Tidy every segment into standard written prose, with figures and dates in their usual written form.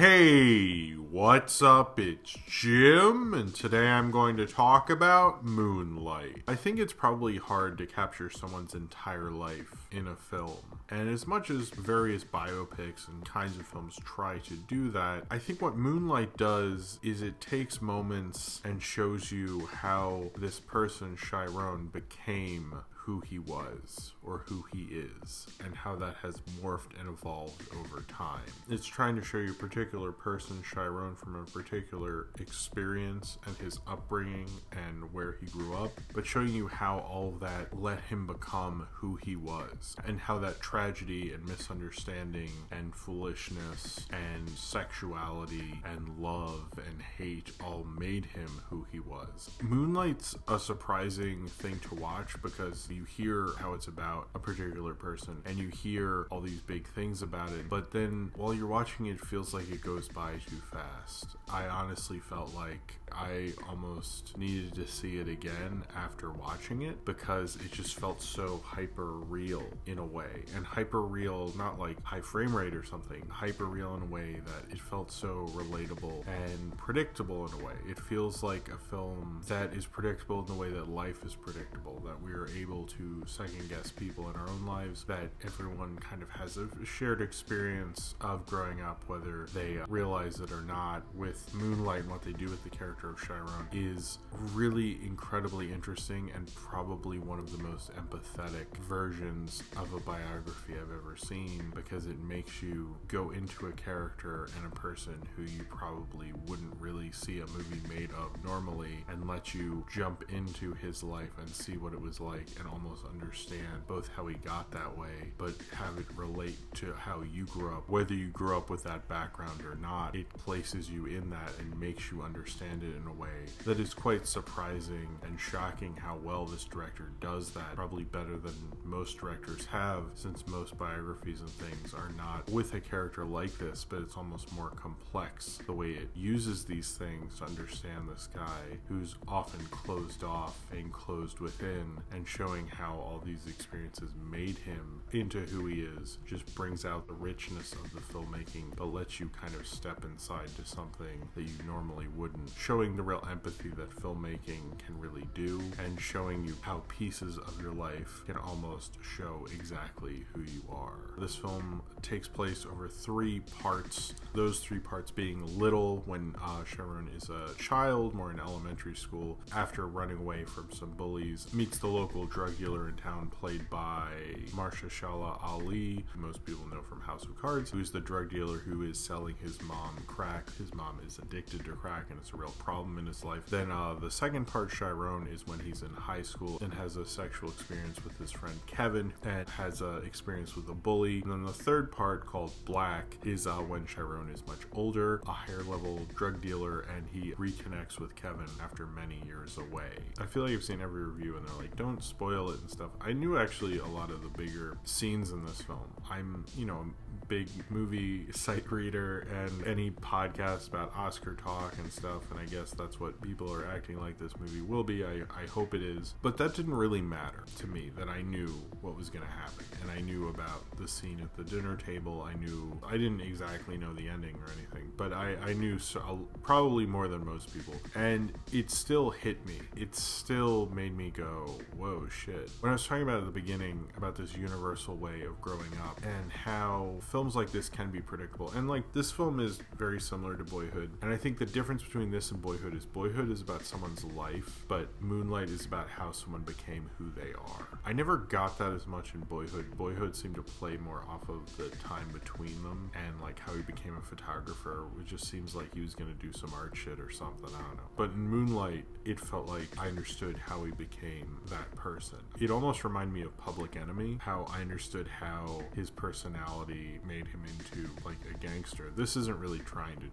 Hey, what's up? It's Jim, and today I'm going to talk about Moonlight. I think it's probably hard to capture someone's entire life in a film, and as much as various biopics and kinds of films try to do that, I think what Moonlight does is it takes moments and shows you how this person, Chiron, became who he was or who he is and how that has morphed and evolved over time. It's trying to show you a particular person, Chiron, from a particular experience and his upbringing and where he grew up, but showing you how all of that let him become who he was and how that tragedy and misunderstanding and foolishness and sexuality and love and hate all made him who he was. Moonlight's a surprising thing to watch because you hear how it's about a particular person and you hear all these big things about it, but then while you're watching it feels like it goes by too fast. I honestly felt like I almost needed to see it again after watching it because it just felt so hyper real in a way, and hyper real not like high frame rate or something, hyper real in a way that it felt so relatable and predictable in a way. It feels like a film that is predictable in the way that life is predictable, that we are able to second guess people in our own lives, that everyone kind of has a shared experience of growing up, whether they realize it or not. With Moonlight and what they do with the character of Chiron is really incredibly interesting and probably one of the most empathetic versions of a biography I've ever seen, because it makes you go into a character and a person who you probably wouldn't really see a movie made of normally, and let you jump into his life and see what it was like and almost understand both how he got that way, but have it relate to how you grew up. Whether you grew up with that background or not, it places you in that and makes you understand it in a way that is quite surprising and shocking how well this director does that. Probably better than most directors have, since most biographies and things are not with a character like this, but it's almost more complex the way it uses these things to understand this guy who's often closed off and closed within, and showing how all these experiences made him into who he is just brings out the richness of the filmmaking, but lets you kind of step inside to something that you normally wouldn't, showing the real empathy that filmmaking can really do, and showing you how pieces of your life can almost show exactly who you are. This film takes place over 3 parts, those 3 parts being Little, when Chiron is a child, more in elementary school, after running away from some bullies, meets the local drug dealer in town played by Mahershala Ali, who most people know from House of Cards, who's the drug dealer who is selling his mom crack. His mom is addicted to crack and it's a real problem in his life. Then the second part, Chiron, is when he's in high school and has a sexual experience with his friend Kevin and has an experience with a bully. And then the third part, called Black, is when Chiron is much older, a higher level drug dealer, and he reconnects with Kevin after many years away. I feel like I've seen every review and they're like, don't spoil it and stuff. I knew actually a lot of the bigger scenes in this film. I'm, a big movie site reader and any podcast about Oscar talk and stuff, and I guess that's what people are acting like this movie will be. I hope it is, but that didn't really matter to me, that I knew what was going to happen, and I knew about the scene at the dinner table. I didn't exactly know the ending or anything, but I knew probably more than most people, and it still hit me. It still made me go, whoa, shit. When I was talking about at the beginning about this universal way of growing up and how films like this can be predictable, and like this film is very similar to Boyhood, and I think the difference between this and Boyhood is about someone's life, but Moonlight is about how someone became who they are. I never got that as much in Boyhood. Boyhood seemed to play more off of the time between them and like how he became a photographer, which just seems like he was going to do some art shit or something, I don't know. But in Moonlight, it felt like I understood how he became that person. It almost reminded me of Public Enemy, how I understood how his personality made him into like a gangster. This isn't really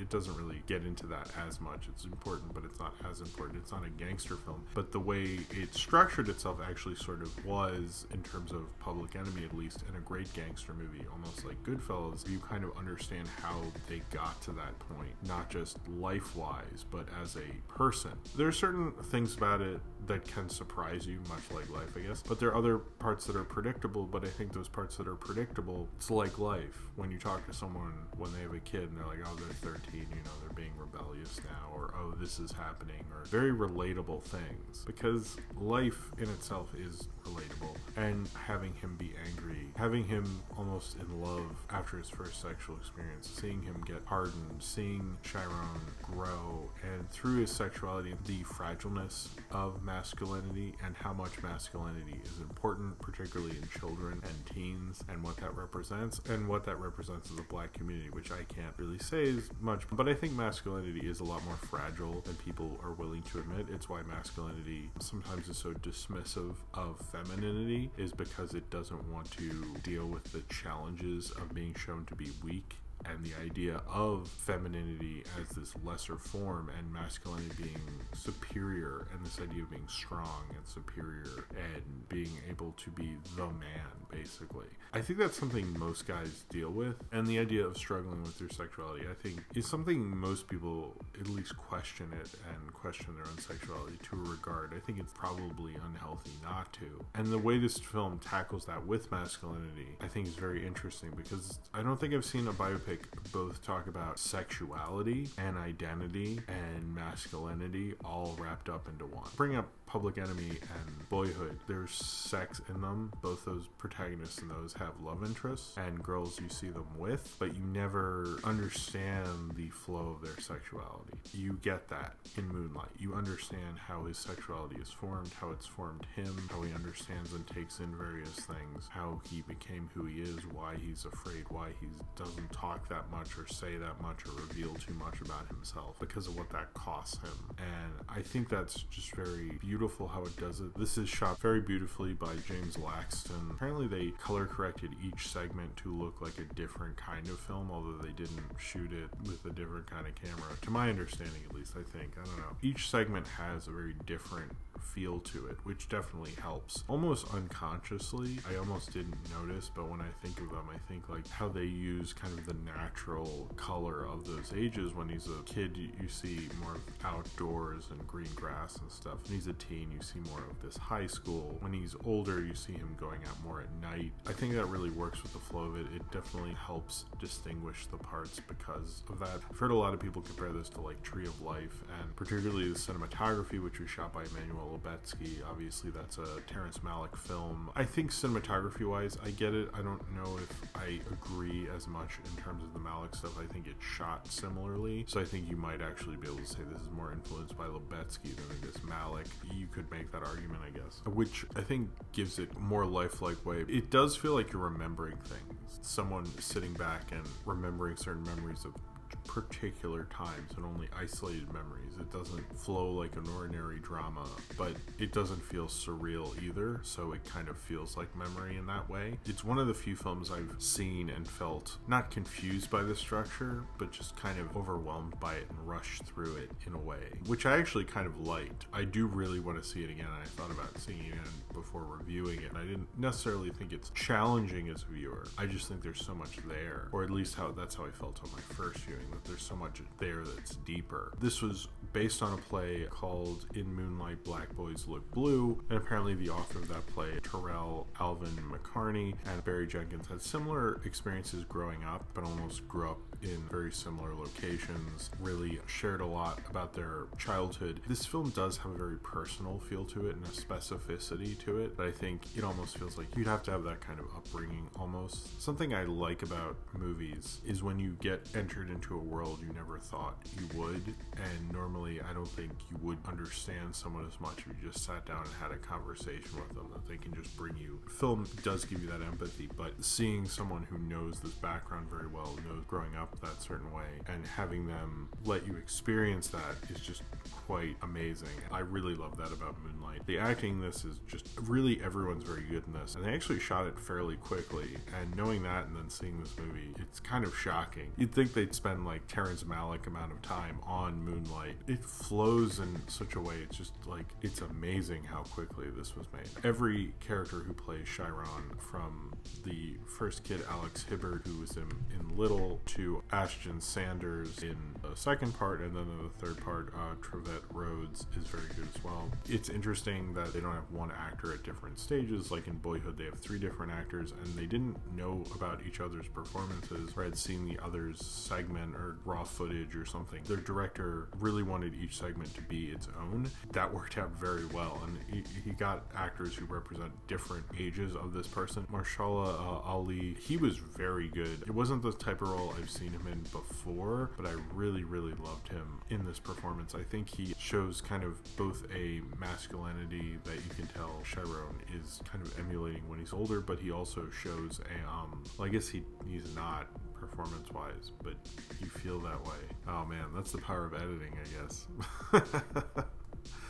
it doesn't really get into that as much. It's important, but it's not as important. It's not a gangster film, but the way it structured itself actually sort of was, in terms of Public Enemy at least, in a great gangster movie, almost like Goodfellas. You kind of understand how they got to that point, not just life-wise, but as a person. There are certain things about it that can surprise you, much like life, I guess. But there are other parts that are predictable, but I think those parts that are predictable, it's like life. When you talk to someone when they have a kid and they're like, oh, they're 13, they're being rebellious now, or oh, this is happening, or very relatable things. Because life in itself is relatable. And having him be angry, having him almost in love after his first sexual experience, seeing him get hardened, seeing Chiron grow, and through his sexuality, the fragileness of masculinity and how much masculinity is important, particularly in children and teens, and what that represents, and what that represents as a black community, which I can't really say is much, but I think masculinity is a lot more fragile than people are willing to admit. It's why masculinity sometimes is so dismissive of femininity, is because it doesn't want to deal with the challenges of being shown to be weak, and the idea of femininity as this lesser form and masculinity being superior, and this idea of being strong and superior and being able to be the man, basically. I think that's something most guys deal with, and the idea of struggling with their sexuality, I think, is something most people at least question it and question their own sexuality to a regard. I think it's probably unhealthy not to. And the way this film tackles that with masculinity, I think is very interesting, because I don't think I've seen a biopic both talk about sexuality and identity and masculinity all wrapped up into one. Bring up Public Enemy and Boyhood. There's sex in them. Both those protagonists in those have love interests and girls you see them with, but you never understand the flow of their sexuality. You get that in Moonlight. You understand how his sexuality is formed, how it's formed him, how he understands and takes in various things, how he became who he is, why he's afraid, why he doesn't talk that much or say that much or reveal too much about himself because of what that costs him. And I think that's just very beautiful how it does it. This is shot very beautifully by James Laxton. Apparently they color corrected each segment to look like a different kind of film, although they didn't shoot it with a different kind of camera, to my understanding at least. I don't know. Each segment has a very different feel to it, which definitely helps. Almost unconsciously, I almost didn't notice, but when I think of them, I think like how they use kind of the natural color of those ages. When he's a kid, you see more outdoors and green grass and stuff. When he's a teen, you see more of this high school. When he's older, you see him going out more at night. I think that really works with the flow of it. It definitely helps distinguish the parts because of that. I've heard a lot of people compare this to like Tree of Life, and particularly the cinematography, which was shot by Emmanuel Lubezki. Obviously, that's a Terrence Malick film. I think cinematography-wise, I get it. I don't know if I agree as much in terms of the Malick stuff. I think it's shot similarly, so I think you might actually be able to say this is more influenced by Lubezki than it is Malick. You could make that argument, I guess, which I think gives it more lifelike way. It does feel like you're remembering things. Someone sitting back and remembering certain memories of particular times and only isolated memories. It doesn't flow like an ordinary drama, but it doesn't feel surreal either, so it kind of feels like memory in that way. It's one of the few films I've seen and felt not confused by the structure, but just kind of overwhelmed by it and rushed through it in a way, which I actually kind of liked. I do really want to see it again. I thought about seeing it again before reviewing it, and I didn't necessarily think it's challenging as a viewer. I just think there's so much there, or at least that's how I felt on my first viewing, that there's so much there that's deeper. This was based on a play called In Moonlight, Black Boys Look Blue, and apparently the author of that play, Terrell Alvin McCartney, and Barry Jenkins had similar experiences growing up, but almost grew up in very similar locations, really shared a lot about their childhood. This film does have a very personal feel to it and a specificity to it, but I think it almost feels like you'd have to have that kind of upbringing almost. Something I like about movies is when you get entered into a world you never thought you would, and normally I don't think you would understand someone as much if you just sat down and had a conversation with them, that they can just bring you. Film does give you that empathy, but seeing someone who knows this background very well, knows growing up that certain way, and having them let you experience that is just quite amazing. I really love that about Moonlight. The acting in this is just really, everyone's very good in this, and they actually shot it fairly quickly, and knowing that and then seeing this movie, it's kind of shocking. You'd think they'd spend like Terrence Malick amount of time on Moonlight. It flows in such a way, it's just like, it's amazing how quickly this was made. Every character who plays Chiron, from the first kid Alex Hibbert, who was in Little, to about Ashton Sanders in the second part, and then in the third part, Trevette Rhodes is very good as well. It's interesting that they don't have one actor at different stages. Like in Boyhood, they have 3 different actors, and they didn't know about each other's performances or had seen the other's segment or raw footage or something. Their director really wanted each segment to be its own. That worked out very well, and he got actors who represent different ages of this person. Mahershala Ali, he was very good. It wasn't the type of role I've seen him in before, but I really, really loved him in this performance. I think he shows kind of both a masculinity that you can tell Chiron is kind of emulating when he's older, but he also shows a, well, I guess he's not performance-wise, but you feel that way. Oh man, that's the power of editing, I guess.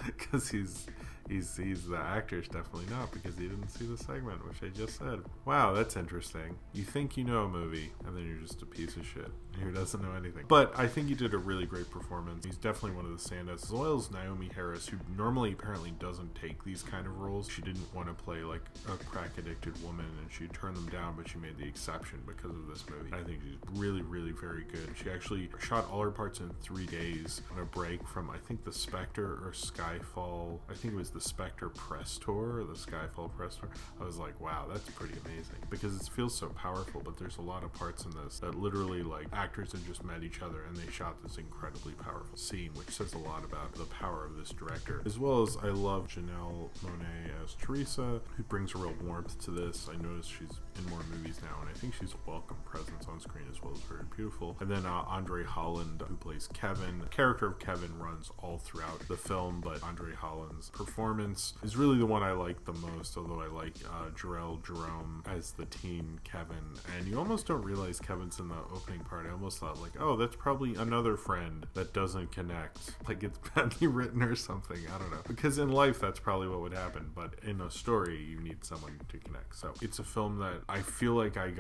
Because he's the actor's definitely not, because he didn't see the segment, which I just said. Wow, that's interesting. You think you know a movie, and then you're just a piece of shit who doesn't know anything. But I think he did a really great performance. He's definitely one of the standouts, as well as Naomi Harris, who normally apparently doesn't take these kind of roles. She didn't want to play like a crack-addicted woman, and she turned them down, but she made the exception because of this movie. I think she's really, really very good. She actually shot all her parts in 3 days on a break from, I think, the Spectre or Skyfall. I think it was the Spectre press tour or the Skyfall press tour. I was like, wow, that's pretty amazing, because it feels so powerful. But there's a lot of parts in this that literally, like, actors had just met each other and they shot this incredibly powerful scene, which says a lot about the power of this director. As well as I love Janelle Monáe as Teresa, who brings a real warmth to this. I noticed she's in more movies now, and I think she's a welcome presence on screen, as well as very beautiful. And then Andre Holland, who plays Kevin. The character of Kevin runs all throughout the film, but Andre Holland's performance is really the one I like the most, although I like Jarrell Jerome as the teen Kevin. And you almost don't realize Kevin's in the opening part. I almost thought, like, oh, that's probably another friend that doesn't connect. Like, it's badly written or something. I don't know. Because in life, that's probably what would happen. But in a story, you need someone to connect. So it's a film that I feel like I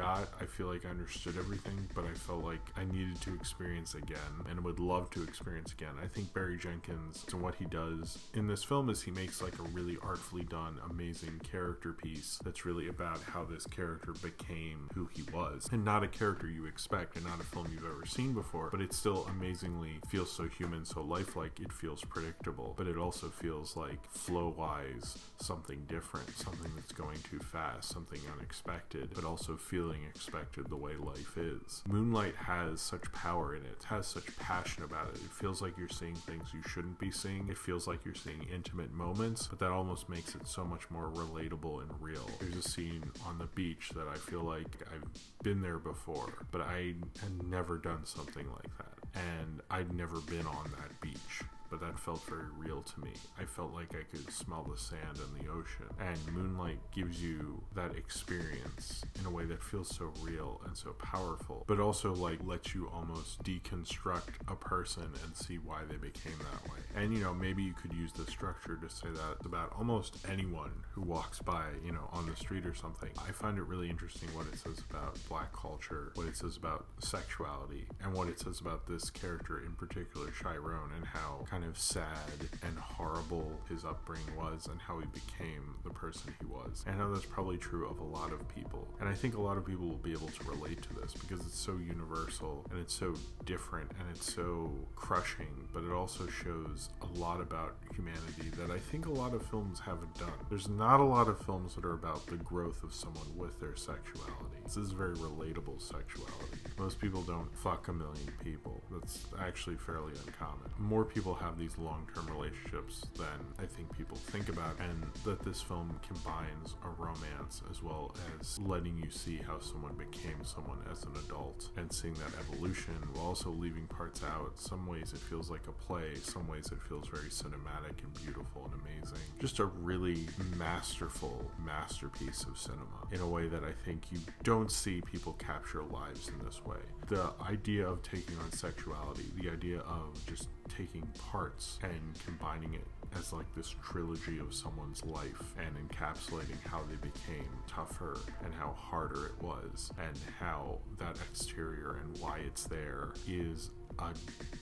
feel like I understood everything, but I felt like I needed to experience again, and would love to experience again. I think Barry Jenkins, and what he does in this film is he makes like a really artfully done, amazing character piece that's really about how this character became who he was, and not a character you expect, and not a film you've ever seen before, but it still amazingly feels so human, so lifelike. It feels predictable, but it also feels like flow-wise something different, something that's going too fast, something unexpected, but also feeling expected the way life is. Moonlight has such power in it. It has such passion about it. It feels like you're seeing things you shouldn't be seeing. It feels like you're seeing intimate moments, but that almost makes it so much more relatable and real. There's a scene on the beach that I feel like I've been there before, but I had never done something like that, and I'd never been on that beach. But that felt very real to me. I felt like I could smell the sand and the ocean. And Moonlight gives you that experience in a way that feels so real and so powerful, but also like lets you almost deconstruct a person and see why they became that way. And, you know, maybe you could use the structure to say that about almost anyone who walks by, you know, on the street or something. I find it really interesting what it says about Black culture, what it says about sexuality, and what it says about this character in particular, Chiron, and how kind of sad and horrible his upbringing was, and how he became the person he was, and how that's probably true of a lot of people. And I think a lot of people will be able to relate to this because it's so universal and it's so different and it's so crushing, but it also shows a lot about humanity that I think a lot of films haven't done. There's not a lot of films that are about the growth of someone with their sexuality. This is very relatable sexuality. Most people don't fuck a million people. That's actually fairly uncommon. More people have these long-term relationships than I think people think about, and that this film combines a romance as well as letting you see how someone became someone as an adult and seeing that evolution while also leaving parts out. Some ways it feels like a play, some ways it feels very cinematic and beautiful and amazing. Just a really masterful masterpiece of cinema in a way that I think you don't see people capture lives in this way. The idea of taking on sexuality, the idea of just taking parts and combining it as like this trilogy of someone's life and encapsulating how they became tougher and how harder it was and how that exterior and why it's there is a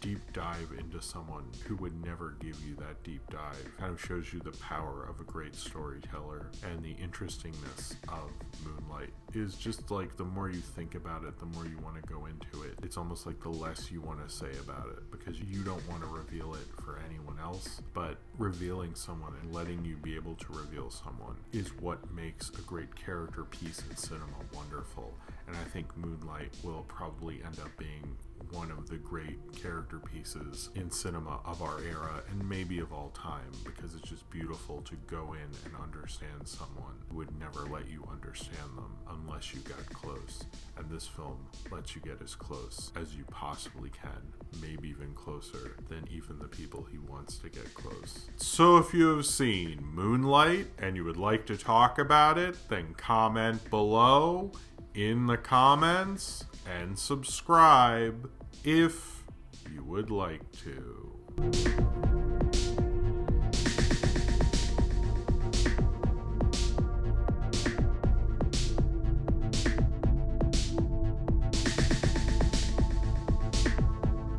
deep dive into someone who would never give you that deep dive. Kind of shows you the power of a great storyteller, and the interestingness of Moonlight is just like, the more you think about it, the more you want to go into it. It's almost like the less you want to say about it, because you don't want to reveal it for anyone else, but revealing someone and letting you be able to reveal someone is what makes a great character piece in cinema wonderful. And I think Moonlight will probably end up being one of the great character pieces in cinema of our era, and maybe of all time, because it's just beautiful to go in and understand someone who would never let you understand them unless you got close. And this film lets you get as close as you possibly can, maybe even closer than even the people he wants to get close. So if you have seen Moonlight and you would like to talk about it, then comment below in the comments and subscribe if you would like to.